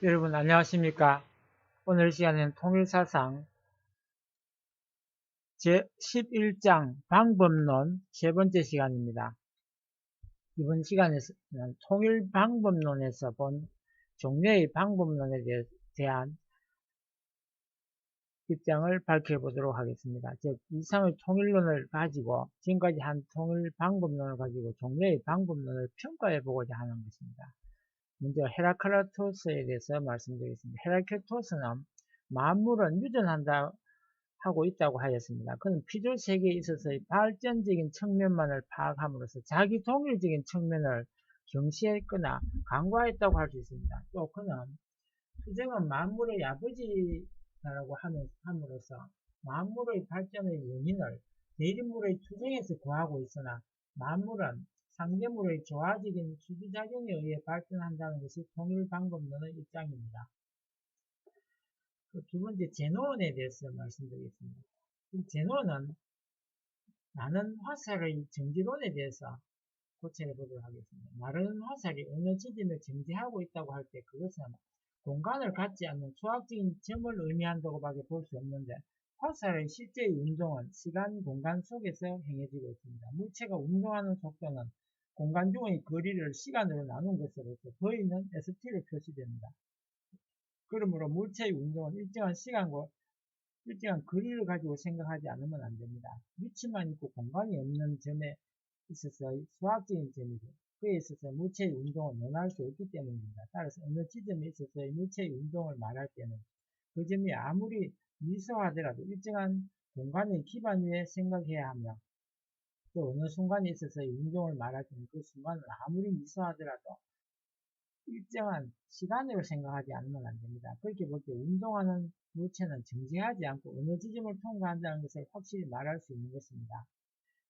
여러분 안녕하십니까? 오늘 시간에는 통일사상 제11장 방법론 세 번째 시간입니다. 이번 시간에는 통일방법론에서 본 종래의 방법론에 대한 입장을 밝혀보도록 하겠습니다. 즉 이상의 통일론을 가지고 지금까지 한 통일방법론을 가지고 종래의 방법론을 평가해보고자 하는 것입니다. 먼저 헤라클레토스에 대해서 말씀드리겠습니다. 헤라클레토스는 만물은 유전한다 하고 있다고 하였습니다. 그는 피조 세계에 있어서의 발전적인 측면만을 파악함으로써 자기 동일적인 측면을 경시했거나 간과했다고 할 수 있습니다. 또 그는 투쟁은 만물의 아버지라고 함으로써 만물의 발전의 원인을 대립물의 투쟁에서 구하고 있으나 만물은 상대물의 조화적인 수기작용에 의해 발전한다는 것이 통일방법론의 입장입니다. 두 번째, 제노원에 대해서 말씀드리겠습니다. 제노원은 나는 화살의 정지론에 대해서 고찰해 보도록 하겠습니다. 나는 화살이 어느 지점에 정지하고 있다고 할 때 그것은 공간을 갖지 않는 수학적인 점을 의미한다고 밖에 볼 수 없는데 화살의 실제의 운동은 시간, 공간 속에서 행해지고 있습니다. 물체가 운동하는 속도는 공간 중의 거리를 시간으로 나눈 것으로서 V는 ST로 표시됩니다. 그러므로 물체의 운동은 일정한 시간과 일정한 거리를 가지고 생각하지 않으면 안 됩니다. 위치만 있고 공간이 없는 점에 있어서의 수학적인 점이죠. 그에 있어서 물체의 운동은 논할 수 없기 때문입니다. 따라서 어느 지점에 있어서의 물체의 운동을 말할 때는 그 점이 아무리 미소하더라도 일정한 공간의 기반 위에 생각해야 하며 또 어느 순간에 있어서의 운동을 말할 때는 그 순간은 아무리 미소하더라도 일정한 시간으로 생각하지 않으면 안 됩니다. 그렇게 볼 때 운동하는 물체는 정지하지 않고 어느 지점을 통과한다는 것을 확실히 말할 수 있는 것입니다.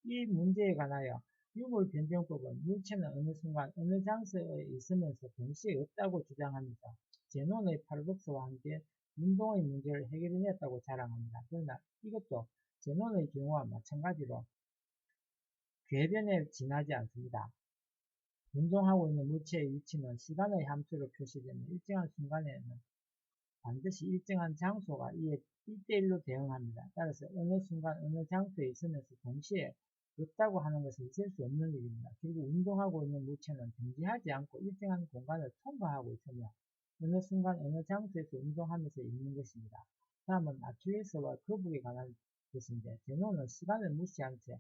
이 문제에 관하여 유물변경법은 물체는 어느 순간 어느 장소에 있으면서 동시에 없다고 주장하면서 제논의 파라독스와 함께 운동의 문제를 해결해냈다고 자랑합니다. 그러나 이것도 제논의 경우와 마찬가지로 궤변에 지나지 않습니다. 운동하고 있는 물체의 위치는 시간의 함수로 표시되는 일정한 순간에는 반드시 일정한 장소가 이에 1대1로 대응합니다. 따라서 어느 순간 어느 장소에 있으면서 동시에 없다고 하는 것은 있을 수 없는 일입니다. 그리고 운동하고 있는 물체는 정지하지 않고 일정한 공간을 통과하고 있으며 어느 순간 어느 장소에서 운동하면서 있는 것입니다. 다음은 아킬레스와 거북에 관한 것인데 제논은 시간을 무시한 채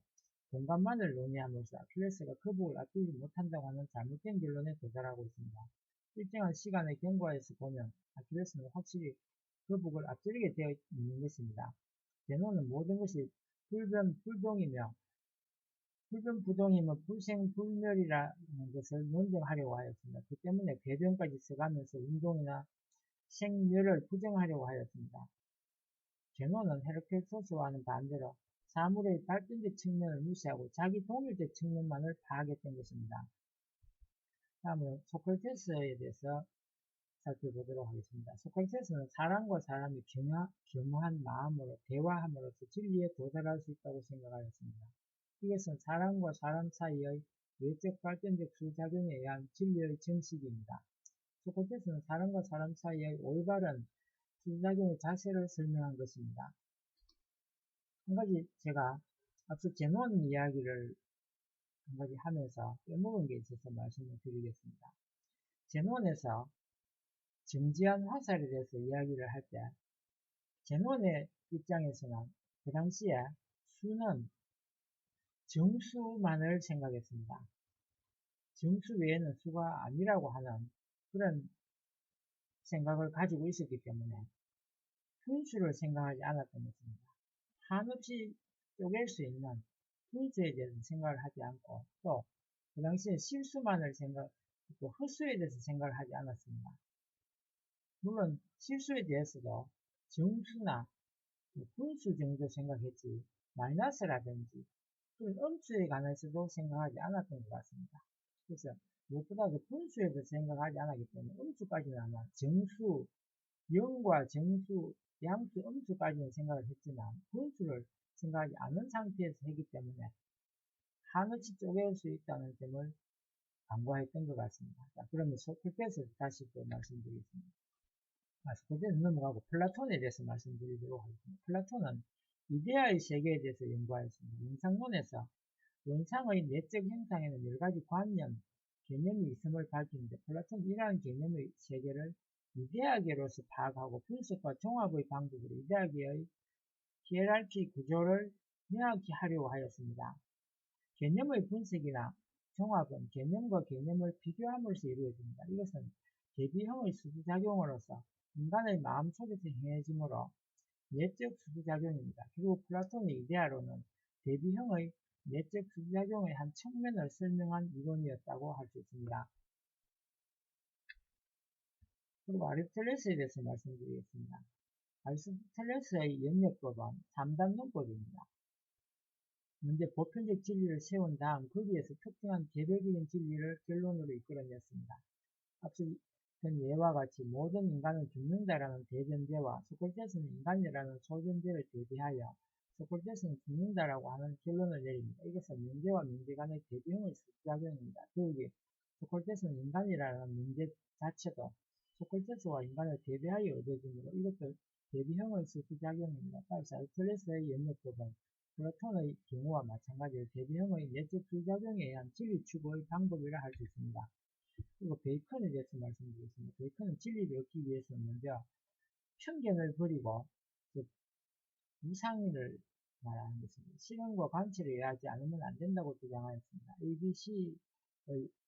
공간만을 논의함으로써 아킬레스가 거북을 앞들지 못한다고 하는 잘못된 결론에 도달하고 있습니다. 일정한 시간의 경과에서 보면 아킬레스는 확실히 거북을 앞지르게 되어 있는 것입니다. 제논은 모든 것이 불변불동이며 불변부동이면 불생불멸이라는 것을 논증하려고 하였습니다. 그 때문에 궤변까지 써가면서 운동이나 생멸을 부정하려고 하였습니다. 제논은 헤라클레토스와는 반대로 사물의 발전적 측면을 무시하고 자기 동일적 측면만을 파악했던 것입니다. 다음은 소크라테스에 대해서 살펴보도록 하겠습니다. 소크라테스는 사람과 사람이 겸허한 마음으로 대화함으로써 진리에 도달할 수 있다고 생각하였습니다. 이것은 사람과 사람 사이의 외적 발전적 수작용에 의한 진리의 정식입니다. 소크라테스는 사람과 사람 사이의 올바른 수작용의 자세를 설명한 것입니다. 한 가지 제가 앞서 제논 이야기를 한 가지 하면서 빼먹은 게 있어서 말씀을 드리겠습니다. 제논에서 정지한 화살에 대해서 이야기를 할 때 제논의 입장에서는 그 당시에 수는 정수만을 생각했습니다. 정수 외에는 수가 아니라고 하는 그런 생각을 가지고 있었기 때문에 분수를 생각하지 않았던 것입니다. 한없이 쪼갤 수 있는 분수에 대해서 생각을 하지 않고 또 그 당시에 실수만을 생각했고 헛수에 대해서 생각을 하지 않았습니다. 물론 실수에 대해서도 정수나 분수 정도 생각했지 마이너스라든지 그런 음수에 관해서도 생각하지 않았던 것 같습니다. 그래서 무엇보다 그 분수에 대해서 생각하지 않았기 때문에 음수까지는 아마 정수, 영과 정수, 양수, 음수까지는 생각을 했지만 분수를 생각하지 않은 상태에서 했기 때문에 한없이 쪼갤 수 있다는 점을 간과했던 것 같습니다. 자, 그러면 소크라테스 다시 또 말씀드리겠습니다. 소코테스는 넘어가고 플라톤에 대해서 말씀드리도록 하겠습니다. 플라톤은 이데아의 세계에 대해서 연구하였습니다. 원상론에서 원상의 내적 형상에는 여러 가지 관념, 개념이 있음을 밝히는데 플라톤은 이러한 개념의 세계를 이데아계로서 파악하고 분석과 종합의 방법으로 이데아계의 히에라키 구조를 명확히 하려고 하였습니다. 개념의 분석이나 종합은 개념과 개념을 비교함으로써 이루어집니다. 이것은 대비형의 수두작용으로서 인간의 마음속에서 행해지므로 내적 수두작용입니다. 결국 플라톤의 이데아로는 대비형의 내적 수두작용의 한 측면을 설명한 이론이었다고 할 수 있습니다. 그리고 아리스토텔레스에 대해서 말씀드리겠습니다. 아리스토텔레스의 영역법은 3단 논법입니다. 먼저 보편적 진리를 세운 다음 거기에서 특정한 개별적인 진리를 결론으로 이끌어냈습니다. 앞서 본 예와 같이 모든 인간은 죽는다라는 대전제와 소크라테스는 인간이라는 소전제를 대비하여 소크라테스는 죽는다라고 하는 결론을 내립니다. 이것은 명제와 명제 간의 대비형의 수작용입니다. 더욱이 소크라테스는 인간이라는 명제 자체도 소크라테스와 인간을 대비하여 얻어지므로 이것도 대비형의 수작용입니다. 따라서 아리스토텔레스의 연역법은 플라톤의 경우와 마찬가지로 대비형의 내적 수작용에 의한 진리 추구의 방법이라 할 수 있습니다. 그리고 베이컨에 대해서 말씀드리겠습니다. 베이컨은 진리를 얻기 위해서는 먼저 편견을 버리고 무상을 말하는 것입니다. 실험과 관찰에 의하지 않으면 안 된다고 주장하였습니다. ABC의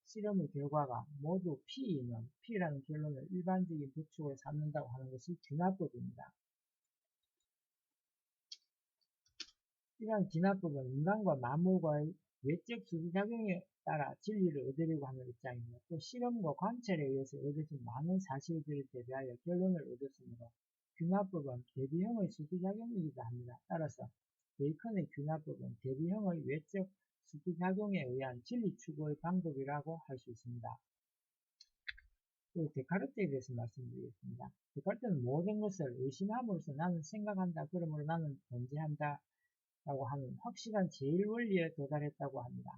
실험의 결과가 모두 P이면 P라는 결론을 일반적인 법칙으로 삼는다고 하는 것이 진화법입니다. 이러한 진화법은 인간과 만물과의 외적 수리작용에 따라 진리를 얻으려고 하는 입장입니다. 또 실험과 관찰에 의해서 얻어진 많은 사실들을 대비하여 결론을 얻었으므로 균화법은 대비형의 수리작용이기도 합니다. 따라서 베이컨의 균화법은 대비형의 외적 수리작용에 의한 진리 추구의 방법이라고 할 수 있습니다. 또 데카르트에 대해서 말씀드리겠습니다. 데카르트는 모든 것을 의심함으로써 나는 생각한다, 그러므로 나는 존재한다 라고 하는 확실한 제1원리에 도달했다고 합니다.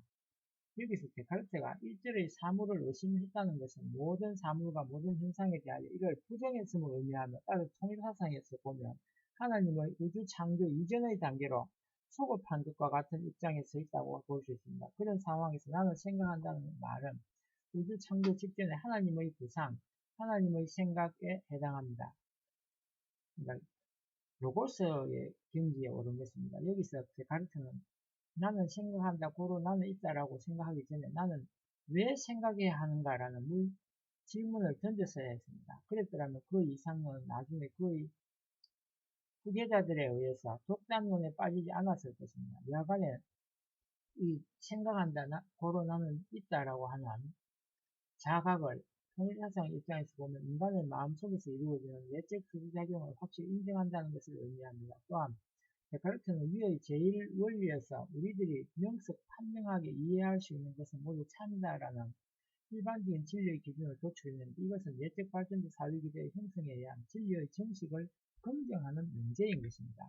여기서 데카르트가 일절의 사물을 의심했다는 것은 모든 사물과 모든 현상에 대하여 이를 부정했음을 의미하며 따로 통일사상에서 보면 하나님의 우주 창조 이전의 단계로 소급한 것과 같은 입장에 서 있다고 볼 수 있습니다. 그런 상황에서 나는 생각한다는 말은 우주 창조 직전에 하나님의 구상, 하나님의 생각에 해당합니다. 그러니까 로고스의 경지에 오른 것입니다. 여기서 데카르트는 나는 생각한다, 고로 나는 있다라고 생각하기 전에 나는 왜 생각해야 하는가라는 질문을 던졌어야 했습니다. 그랬더라면 그 이상은 나중에 그의 후계자들에 의해서 독단론에 빠지지 않았을 것입니다. 여하간에 이 생각한다, 고로 나는 있다라고 하는 자각을 통일사상 입장에서 보면 인간의 마음속에서 이루어지는 내적 수리작용을 확실히 인정한다는 것을 의미합니다. 또한 데카르트는 위의 제1원리에서 우리들이 명석 판명하게 이해할 수 있는 것은 모두 참이다라는 일반적인 진리의 기준을 도출했는데 이것은 내적 발전적 사회기대의 형성에 의한 진리의 정식을 검증하는 명제인 것입니다.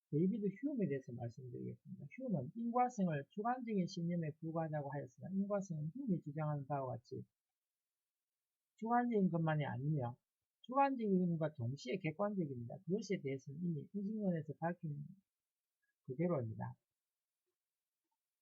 데이비드 휴메에 대해서 말씀드리겠습니다. 휴메는 인과성을 주관적인 신념에 부과하다고 하였으나 인과성은 휴메이 주장하는 바와 같이 주관적인 것만이 아니며 주관적인 것과 동시에 객관적입니다. 그것에 대해서는 이미 인식론에서 밝힌 그대로입니다.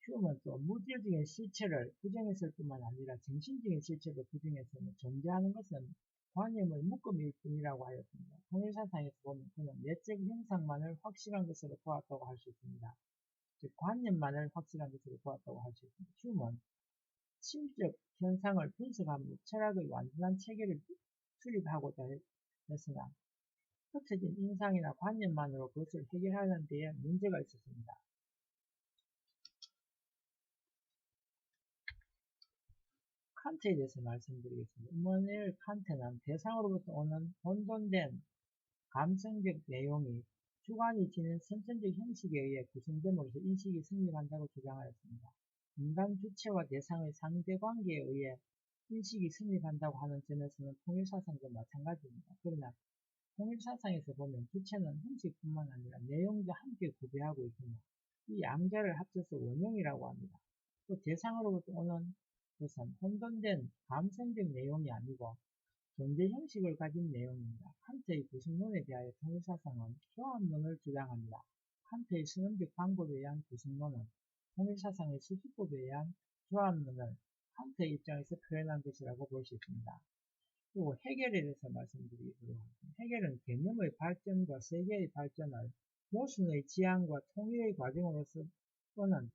휴먼은 또 물질적인 실체를 부정했을 뿐만 아니라 정신적인 실체도 부정했으며 존재하는 것은 관념의 묶음일 뿐이라고 하였습니다. 통일사상에서 보면 그는 내적 형상만을 확실한 것으로 보았다고 할 수 있습니다. 즉 관념만을 확실한 것으로 보았다고 할 수 있습니다. 휴먼은 심적 현상을 분석하며 철학의 완전한 체계를 수립하고자 했으나 흩어진 인상이나 관념만으로 그것을 해결하는 데에 문제가 있었습니다. 칸트에 대해서 말씀드리겠습니다. 이마누엘 칸트는 대상으로부터 오는 혼돈된 감성적 내용이 주관이 지닌 선천적 형식에 의해 구성됨으로써 인식이 성립한다고 주장하였습니다. 인간 주체와 대상의 상대관계에 의해 인식이 성립한다고 하는 점에서는 통일사상과 마찬가지입니다. 그러나 통일사상에서 보면 주체는 형식뿐만 아니라 내용도 함께 구비하고 있으며 이 양자를 합쳐서 원형이라고 합니다. 또 대상으로부터 오는 것은 혼돈된 감성적 내용이 아니고 존재 형식을 가진 내용입니다. 칸트의 구성론에 대하여 통일사상은 조합론을 주장합니다. 칸트의 선언적 방법에 의한 구성론은 통일사상의 수수법에 의한 조합론을 칸트의 입장에서 표현한 것이라고 볼 수 있습니다. 그리고 해결에 대해서 말씀드리도록 하겠습니다. 해결은 개념의 발전과 세계의 발전을 모순의 지향과 통일의 과정으로서 또는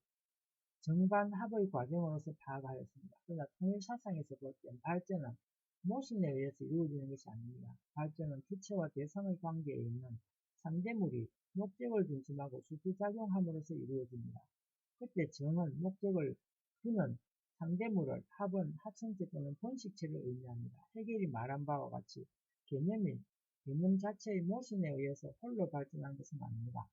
정반합의 과정으로서 파악하였습니다. 그러나 통일사상에서 볼 땐 발전은 모순에 의해서 이루어지는 것이 아닙니다. 발전은 주체와 대상의 관계에 있는 상대물이 목적을 중심하고 수수작용함으로써 이루어집니다. 그때 정은 목적을, 근은 상대물을, 합은 합성체 또는 번식체를 의미합니다. 해결이 말한 바와 같이 개념이 개념 자체의 모순에 의해서 홀로 발전한 것은 아닙니다.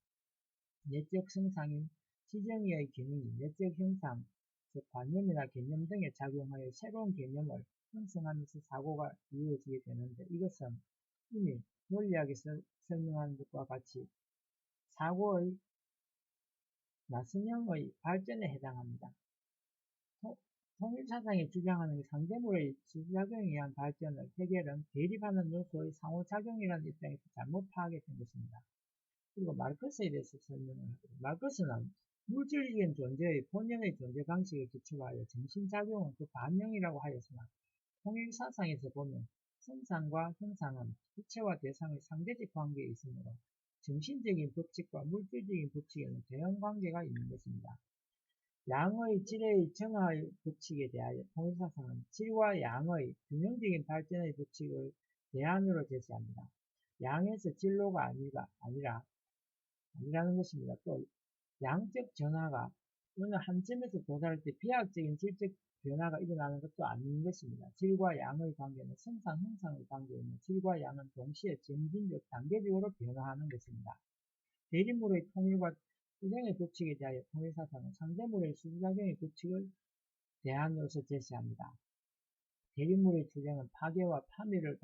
내적 성상인 지정의의 기능이 내적 형상, 즉 관념이나 개념 등에 작용하여 새로운 개념을 형성하면서 사고가 이루어지게 되는데, 이것은 이미 논리학에서 설명한 것과 같이 사고의 나선형의 발전에 해당합니다. 통일사상이 주장하는 상대물의 수작용에 의한 발전을 해결은 대립하는 요소의 상호작용이라는 입장에서 잘못 파악했던 것입니다. 그리고 마르크스에 대해서 설명을 하겠습니다. 마르크스는 물질적인 존재의 본연의 존재 방식에 기초로 하여 정신작용은 그 반영이라고 하였으나, 통일사상에서 보면 성상과 형상은 주체와 대상의 상대적 관계에 있으므로 정신적인 법칙과 물질적인 법칙에는 대응관계가 있는 것입니다. 양의 질의 정화의 법칙에 대하여 통일사상은 질과 양의 균형적인 발전의 법칙을 대안으로 제시합니다. 양에서 질로가 아니라는 것입니다. 또 양적 전화가 어느 한 점에서 도달할 때 비약적인 질적 변화가 일어나는 것도 아닌 것입니다. 질과 양의 관계는 성상, 형상의 관계이며 질과 양은 동시에 점진적, 단계적으로 변화하는 것입니다. 대립물의 통일과 수정의 법칙에 대하여 통일사상은 상대물의 수작용의 법칙을 대안으로서 제시합니다. 대립물의 투쟁은 파괴와 파멸을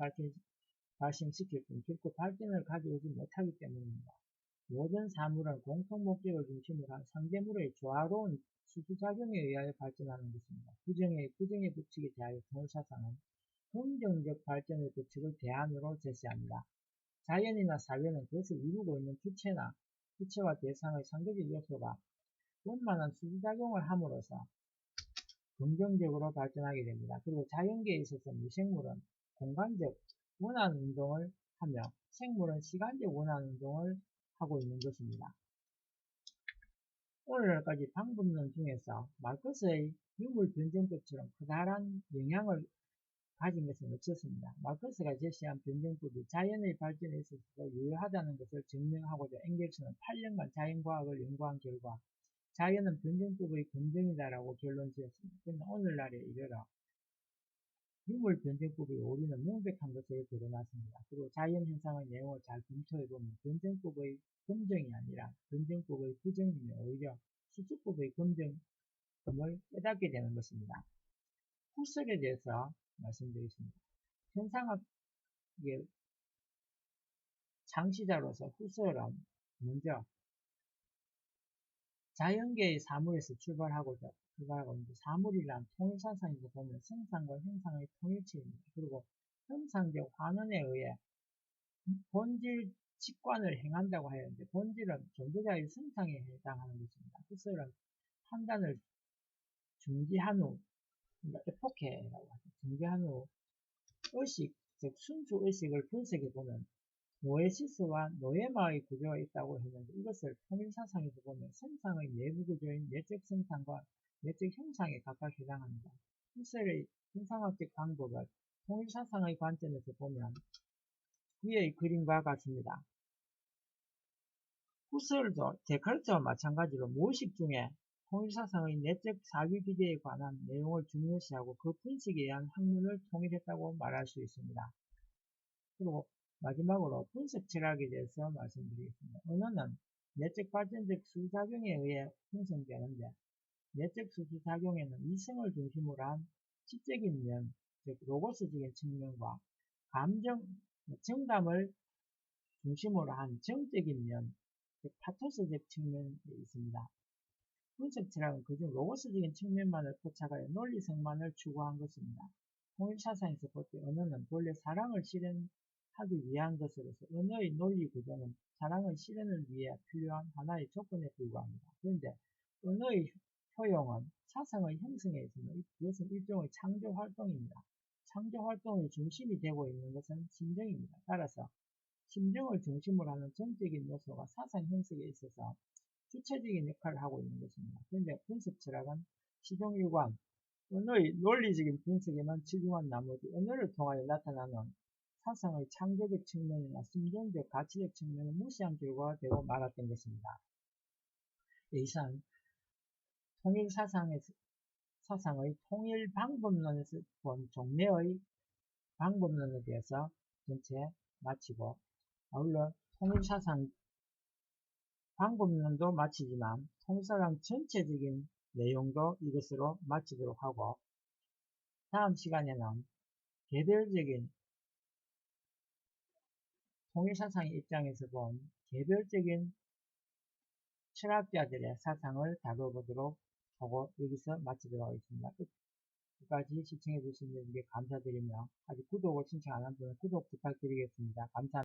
발생시킬 뿐 결코 발전을 가져오지 못하기 때문입니다. 모든 사물은 공통 목적을 중심으로 한 상대물의 조화로운 수수작용에 의하여 발전하는 것입니다. 부정의 법칙에 대하여 통일사상은 긍정적 발전의 법칙을 대안으로 제시합니다. 자연이나 사회는 그것을 이루고 있는 주체와 대상의 상대적 요소가 원만한 수수작용을 함으로써 긍정적으로 발전하게 됩니다. 그리고 자연계에 있어서 미생물은 공간적 원한 운동을 하며 생물은 시간적 원한 운동을 하고 있는 것입니다. 오늘날까지 방법론 중에서 마르크스의 유물 변증법처럼 커다란 영향을 가진 것은 없었습니다. 마르크스가 제시한 변증법이 자연의 발전에 있어서도 유효하다는 것을 증명하고자 엥겔스는 8년간 자연과학을 연구한 결과 자연은 변증법의 검증이다라고 결론 지었습니다. 그러나 오늘날에 이르러 유물 변증법의 오류는 명백한 것으로 드러났습니다. 그리고 자연 현상의 내용을 잘 검토해보면 변증법의 검증이 아니라 변증법의 부정이며 오히려 수수법의 검증임을 깨닫게 되는 것입니다. 후설에 대해서 말씀드리겠습니다. 현상학의 창시자로서 후설은 먼저 자연계의 사물에서 출발하고 있는데, 사물이란 통일사상에서 보면 성상과 형상의 통일체입니다. 그리고 형상적 환원에 의해 본질 직관을 행한다고 하였는데, 본질은 존재자의 성상에 해당하는 것입니다. 후설은 판단을 중지한 후, 그러니까 에포케라고 하죠. 중지한 후 의식, 즉 순수 의식을 분석해보면 노에시스와 노에마의 구조가 있다고 했는데, 이것을 통일사상에서 보면 성상의 내부 구조인 내적 성상과 내적 형상에 각각 해당합니다. 후설의 현상학적 방법을 통일사상의 관점에서 보면 위의 그림과 같습니다. 후설도 데카르트와 마찬가지로 무의식 중에 통일사상의 내적 사유 기제에 관한 내용을 중요시하고 그 분석에 의한 학문을 통일했다고 말할 수 있습니다. 그리고 마지막으로 분석 철학에 대해서 말씀드리겠습니다. 언어는 내적 발전적 수작용에 의해 형성되는데, 내적 수작용에는 이성을 중심으로 한 지적인 면, 즉 로고스적인 측면과 정감을 중심으로 한 정적인 면, 즉 파토스적 측면이 있습니다. 분석 철학은 그중 로고스적인 측면만을 포착하여 논리성만을 추구한 것입니다. 통일사상에서 볼 때 언어는 본래 사랑을 실현하기 위한 것으로서 언어의 논리 구조는 사랑의 실현을 위해 필요한 하나의 조건에 불과합니다. 그런데 언어의 효용은 사상의 형성에 있습니다. 이것은 일종의 창조활동입니다. 창조활동의 중심이 되고 있는 것은 심정입니다. 따라서 심정을 중심으로 하는 전적인 요소가 사상 형성에 있어서 주체적인 역할을 하고 있는 것입니다. 그런데 분석 철학은 시종일관, 언어의 논리적인 분석에만 치중한 나머지 언어를 통하여 나타나는 사상의 창조적 측면이나 심정적 가치적 측면을 무시한 결과가 되고 말았던 것입니다. 이상 통일사상의 통일 방법론에서 본 종래의 방법론에 대해서 전체 마치고, 아울러 통일사상 방법론도 마치지만 통일사상 전체적인 내용도 이것으로 마치도록 하고, 다음 시간에는 개별적인 통일사상의 입장에서 본 개별적인 철학자들의 사상을 다뤄보도록 하고 여기서 마치도록 하겠습니다. 끝까지 시청해 주신 분께 감사드리며 아직 구독을 신청 안 한 분은 구독 부탁드리겠습니다. 감사합니다.